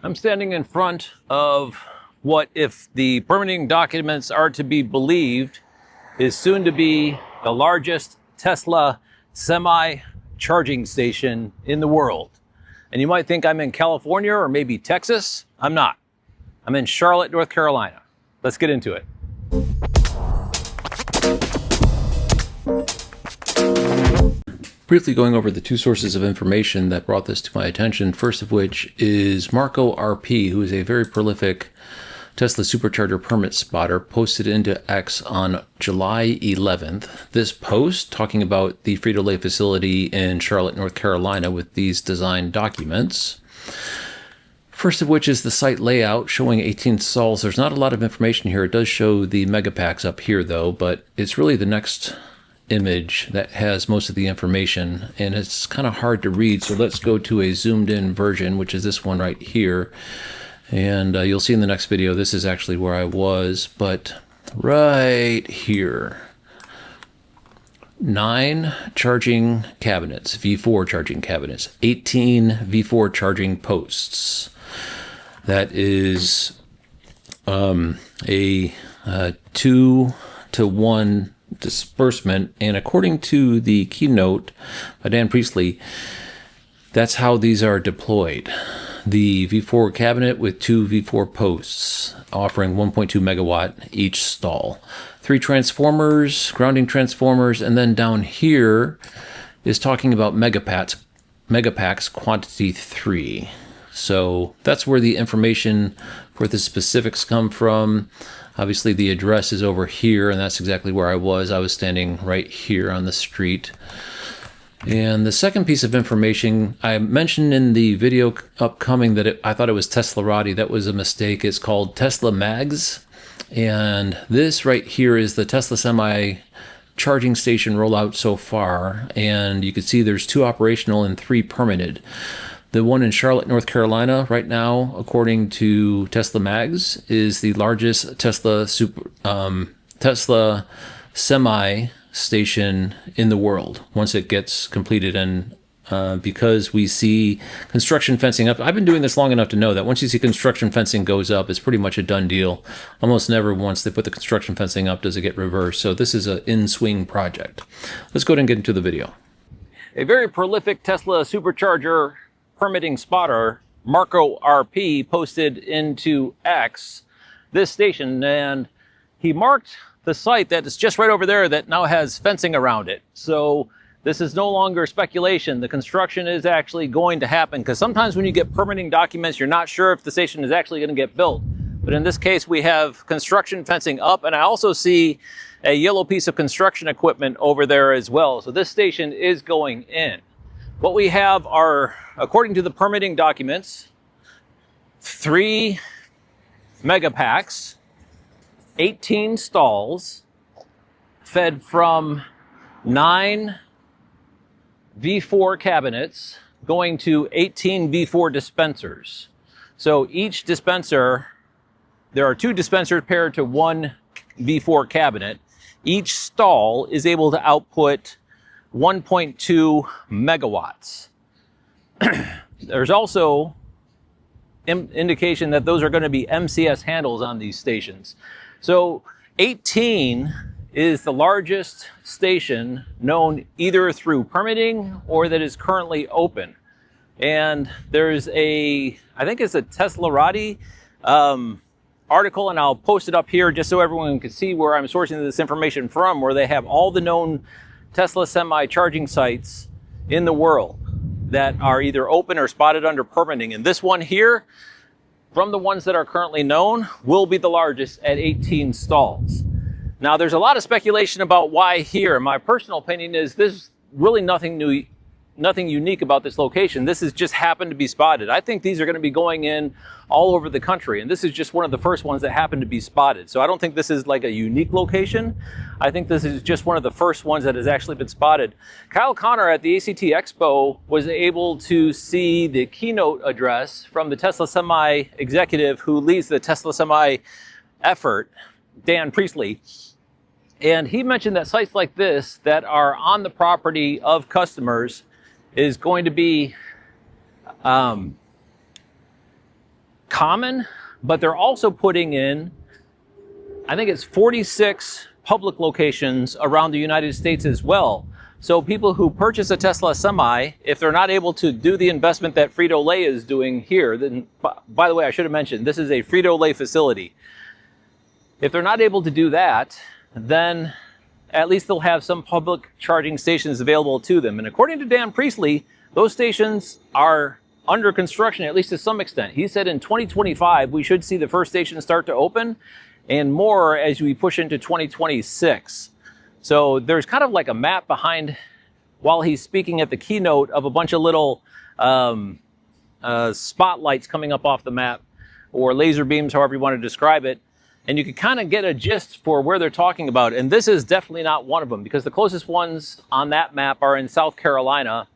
I'm standing in front of what, if the permitting documents are to be believed, is soon to be the largest Tesla semi-charging station in the world. And you might think I'm in California or maybe Texas. I'm not. I'm in Charlotte, North Carolina. Let's get into it. Briefly going over the two sources of information that brought this to my attention, first of which is Marco RP, who is a very prolific Tesla supercharger permit spotter, posted into X on July 11th. This post talking about the Frito Lay facility in Charlotte, North Carolina with these design documents. First of which is the site layout showing 18 stalls. There's not a lot of information here. It does show the megapacks up here though, but it's really the next image that has most of the information, and it's kind of hard to read. So let's go to a zoomed in version, which is this one right here. And you'll see in the next video, this is actually where I was, but right here. 9 charging cabinets, V4 charging cabinets, 18 V4 charging posts. That is a 2-to-1 disbursement, and according to the keynote by Dan Priestley, that's how these are deployed. The V4 cabinet with 2 V4 posts offering 1.2 megawatt each stall, 3 transformers, grounding transformers, and then down here is talking about megapacks quantity 3. So that's where the information for the specifics come from. Obviously the address is over here, and that's exactly where I was. I was standing right here on the street. And the second piece of information, I mentioned in the video upcoming that I thought it was Teslarati. That was a mistake. It's called Tesla Mags. And this right here is the Tesla Semi charging station rollout so far. And you can see there's 2 operational and 3 permitted. The one in Charlotte, North Carolina, right now, according to Tesla Mags, is the largest Tesla semi station in the world once it gets completed. And because we see construction fencing up, I've been doing this long enough to know that once you see construction fencing goes up, it's pretty much a done deal. Almost never once they put the construction fencing up does it get reversed. So this is an in-swing project. Let's go ahead and get into the video. A very prolific Tesla supercharger permitting spotter, Marco RP, posted into X this station, and he marked the site that is just right over there that now has fencing around it. So this is no longer speculation. The construction is actually going to happen, because sometimes when you get permitting documents, you're not sure if the station is actually going to get built. But in this case, we have construction fencing up, and I also see a yellow piece of construction equipment over there as well. So this station is going in. What we have are, according to the permitting documents, 3 megapacks, 18 stalls, fed from 9 V4 cabinets, going to 18 V4 dispensers. So each dispenser, there are 2 dispensers paired to 1 V4 cabinet. Each stall is able to output 1.2 megawatts. There's also indication that those are going to be MCS handles on these stations. So 18 is the largest station known either through permitting or that is currently open. And there's I think it's a Teslarati article, and I'll post it up here just so everyone can see where I'm sourcing this information from, where they have all the known Tesla semi-charging sites in the world that are either open or spotted under permitting. And this one here, from the ones that are currently known, will be the largest at 18 stalls. Now, there's a lot of speculation about why here. My personal opinion is there's really nothing unique about this location. This has just happened to be spotted. I think these are going to be going in all over the country, and this is just one of the first ones that happened to be spotted. So I don't think this is like a unique location. I think this is just one of the first ones that has actually been spotted. Kyle Connor at the ACT Expo was able to see the keynote address from the Tesla Semi executive who leads the Tesla Semi effort, Dan Priestley. And he mentioned that sites like this that are on the property of customers is going to be common, but they're also putting in, I think it's 46 public locations around the United States as well. So people who purchase a Tesla Semi, if they're not able to do the investment that Frito Lay is doing here, then, by the way, I should have mentioned, this is a Frito Lay facility. If they're not able to do that, then at least they'll have some public charging stations available to them. And according to Dan Priestley, those stations are under construction, at least to some extent. He said in 2025, we should see the first station start to open, and more as we push into 2026. So there's kind of like a map behind, while he's speaking at the keynote, of a bunch of little spotlights coming up off the map, or laser beams, however you want to describe it. And you can kind of get a gist for where they're talking about. And this is definitely not one of them, because the closest ones on that map are in South Carolina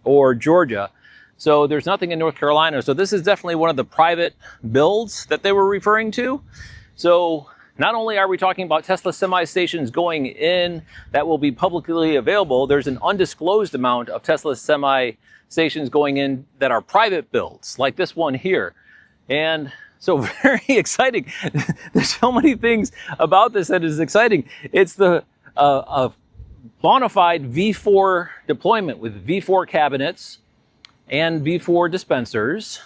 or Georgia. So there's nothing in North Carolina. So this is definitely one of the private builds that they were referring to. So not only are we talking about Tesla Semi stations going in that will be publicly available, there's an undisclosed amount of Tesla Semi stations going in that are private builds, like this one here. And so very exciting. There's so many things about this that is exciting. It's the bona fide V4 deployment with V4 cabinets and V4 dispensers.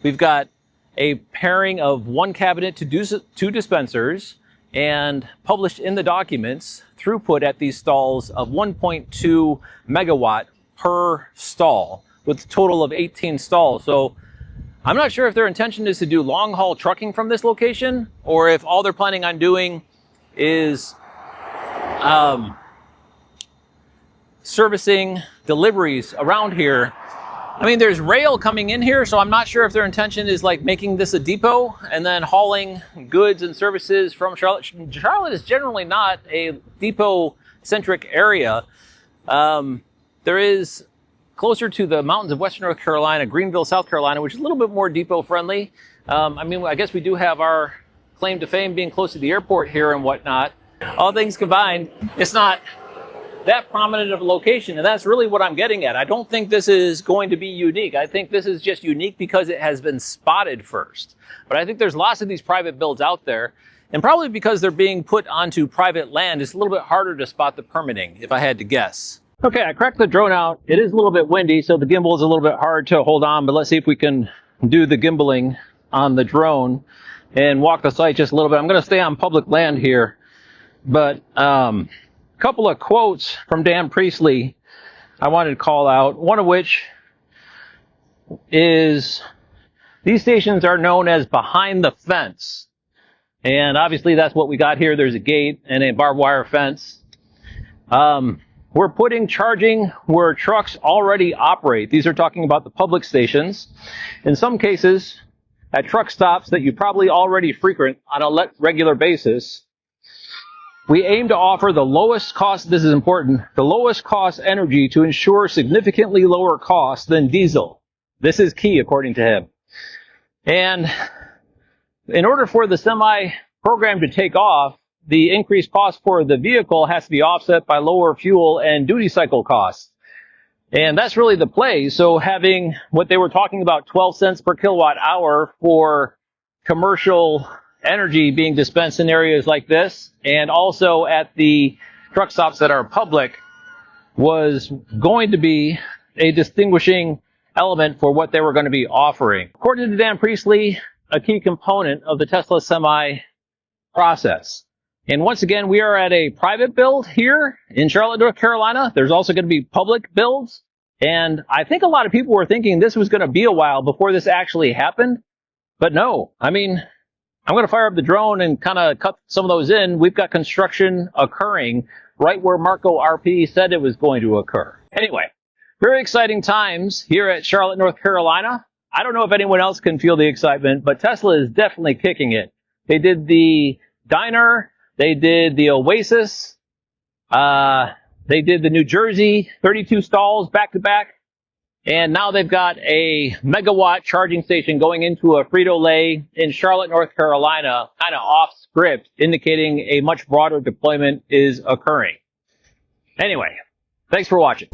We've got a pairing of one cabinet to two dispensers, and published in the documents, throughput at these stalls of 1.2 megawatt per stall, with a total of 18 stalls. So I'm not sure if their intention is to do long haul trucking from this location, or if all they're planning on doing is servicing deliveries around here. I mean, there's rail coming in here, so I'm not sure if their intention is like making this a depot and then hauling goods and services from Charlotte. Charlotte is generally not a depot-centric area. There is closer to the mountains of Western North Carolina, Greenville, South Carolina, which is a little bit more depot-friendly. I mean, I guess we do have our claim to fame being close to the airport here and whatnot. All things combined, it's not that prominent of a location, and that's really what I'm getting at. I don't think this is going to be unique. I think this is just unique because it has been spotted first. But I think there's lots of these private builds out there, and probably because they're being put onto private land, it's a little bit harder to spot the permitting, if I had to guess. Okay, I cracked the drone out. It is a little bit windy, so the gimbal is a little bit hard to hold on, but let's see if we can do the gimbaling on the drone and walk the site just a little bit. I'm going to stay on public land here, but couple of quotes from Dan Priestley I wanted to call out, one of which is, these stations are known as behind the fence. And obviously that's what we got here. There's a gate and a barbed wire fence. We're putting charging where trucks already operate. These are talking about the public stations. In some cases, at truck stops that you probably already frequent on a regular basis, we aim to offer the lowest cost, this is important, the lowest cost energy to ensure significantly lower costs than diesel. This is key, according to him. And in order for the semi program to take off, the increased cost for the vehicle has to be offset by lower fuel and duty cycle costs. And that's really the play. So having what they were talking about, 12 cents per kilowatt hour for commercial energy being dispensed in areas like this, and also at the truck stops that are public, was going to be a distinguishing element for what they were going to be offering. According to Dan Priestley, a key component of the Tesla Semi process. And once again, we are at a private build here in Charlotte, North Carolina. There's also going to be public builds. And I think a lot of people were thinking this was going to be a while before this actually happened. But no, I mean, I'm going to fire up the drone and kind of cut some of those in. We've got construction occurring right where Marco RP said it was going to occur. Anyway, very exciting times here at Charlotte, North Carolina. I don't know if anyone else can feel the excitement, but Tesla is definitely kicking it. They did the Diner, they did the Oasis, they did the New Jersey 32 stalls back to back. And now they've got a megawatt charging station going into a Frito Lay in Charlotte, North Carolina, kind of off script, indicating a much broader deployment is occurring. Anyway, thanks for watching.